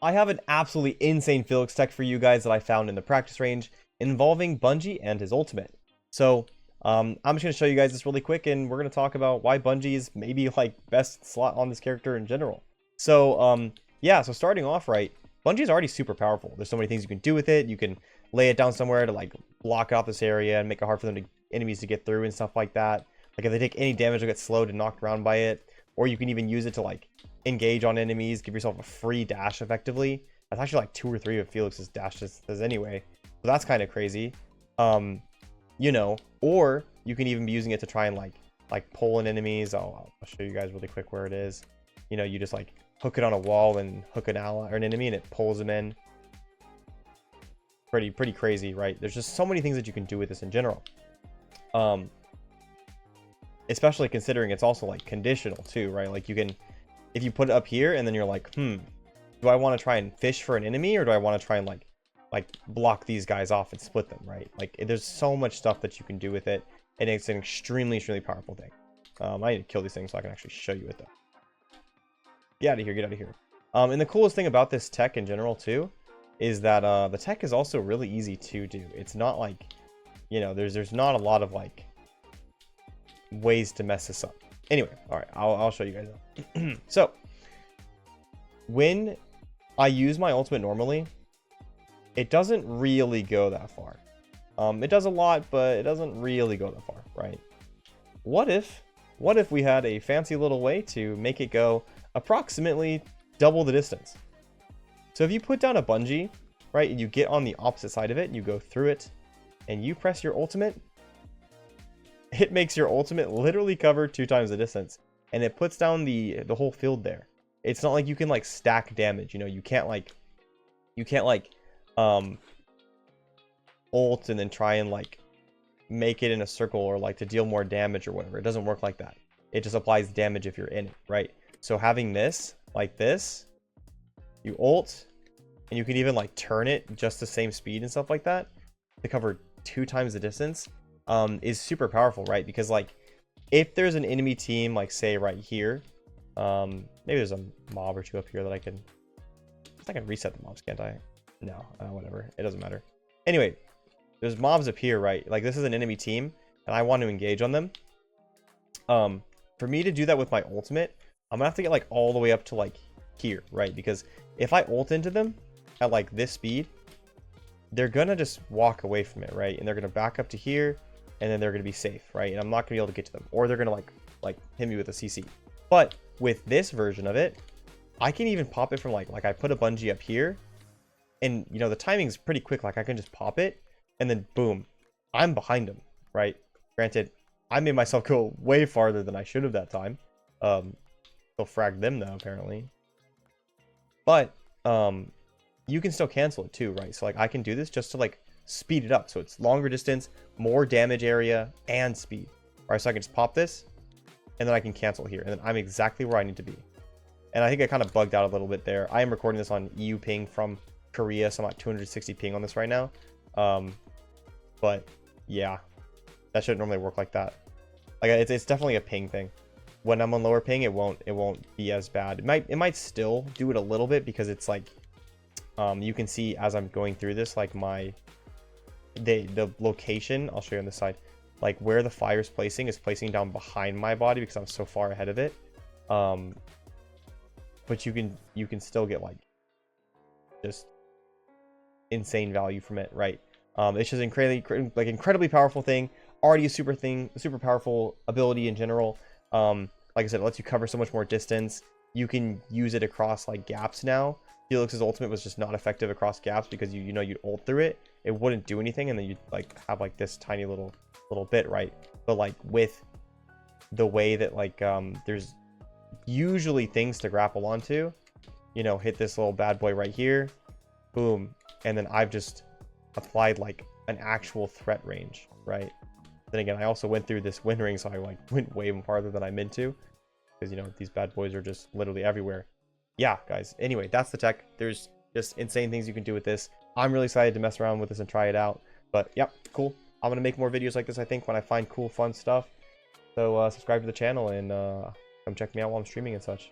I have an absolutely insane Felix tech for you guys that I found in the practice range involving Bungee and his ultimate. So I'm just going to show you guys this really quick, and we're going to talk about why Bungee is maybe like best slot on this character in general. So yeah, so starting off right, Bungee is already super powerful. There's so many things you can do with it. You can lay it down somewhere to like block off this area and make it hard for them to enemies to get through and stuff like that. Like if they take any damage, they'll get slowed and knocked around by it. Or you can even use it to like engage on enemies, give yourself a free dash effectively. That's actually like 2 or 3 of Felix's dashes anyway. So that's kind of crazy. You know, or you can even be using it to try and like pull in enemies. I'll show you guys really quick where it is. You know, you just like hook it on a wall and hook an ally or an enemy and it pulls them in. Pretty crazy, right? There's just so many things that you can do with this in general. Especially considering it's also like conditional too, right? Like you can, if you put it up here and then you're like, do I want to try and fish for an enemy, or do I want to try and like block these guys off and split them, right? Like there's so much stuff that you can do with it, and it's an extremely powerful thing. I need to kill these things so I can actually show you it though. Get out of here, get out of here. And the coolest thing about this tech in general too is that the tech is also really easy to do. It's not like, you know, there's not a lot of like ways to mess this up. Anyway, all right, I'll show you guys now. So when I use my ultimate normally, it doesn't really go that far. It does a lot, but it doesn't really go that far, right? What if we had a fancy little way to make it go approximately double the distance? So if you put down a bungee, right, and you get on the opposite side of it, and you go through it, and you press your ultimate, it makes your ultimate literally cover 2 times the distance, and it puts down the whole field there. It's not like you can like stack damage, you know, you can't like ult and then try and like make it in a circle or like to deal more damage or whatever. It doesn't work like that. It just applies damage if you're in it, right? So having this like this, you ult, and you can even like turn it just the same speed and stuff like that to cover 2 times the distance, is super powerful, right? Because like if there's an enemy team, like say right here, maybe there's a mob or 2 up here that I can reset the mobs, can't I? No, whatever, it doesn't matter. Anyway, there's mobs up here, right? Like this is an enemy team and I want to engage on them. For me to do that with my ultimate, I'm gonna have to get like all the way up to like here, right? Because if I ult into them at like this speed, they're gonna just walk away from it, right? And they're gonna back up to here, and then they're gonna be safe, right? And I'm not gonna be able to get to them, or they're gonna like hit me with a CC. But with this version of it, I can even pop it from like I put a bungee up here, and you know the timing's pretty quick. Like I can just pop it, and then boom, I'm behind them, right? Granted, I made myself go way farther than I should have that time. They'll frag them though, apparently. But you can still cancel it too, right? So like I can do this just to like speed it up, so it's longer distance, more damage area, and speed. All right, so I can just pop this, and then I can cancel here, and then I'm exactly where I need to be. And I think I kind of bugged out a little bit there. I am recording this on EU ping from Korea, so I'm at 260 ping on this right now. But yeah, that shouldn't normally work like that. Like it's definitely a ping thing. When I'm on lower ping, it won't be as bad. It might still do it a little bit, because it's like you can see as I'm going through this, like the location, I'll show you on this side, like where the fire is placing down behind my body because I'm so far ahead of it. But you can still get like just insane value from it, right? It's just incredibly powerful thing. Already a super powerful ability in general. Like I said, it lets you cover so much more distance. You can use it across like gaps now. Felix's ultimate was just not effective across gaps because you know you'd ult through it, it wouldn't do anything, and then you'd like have like this tiny little bit, right? But like with the way that like there's usually things to grapple onto, you know, hit this little bad boy right here, boom, and then I've just applied like an actual threat range, right? Then again, I also went through this wind ring, so I like went way farther than I meant to, because you know these bad boys are just literally everywhere. Yeah, guys. Anyway, that's the tech. There's just insane things you can do with this. I'm really excited to mess around with this and try it out. But yep, cool. I'm gonna make more videos like this, I think, when I find cool, fun stuff. So subscribe to the channel and come check me out while I'm streaming and such.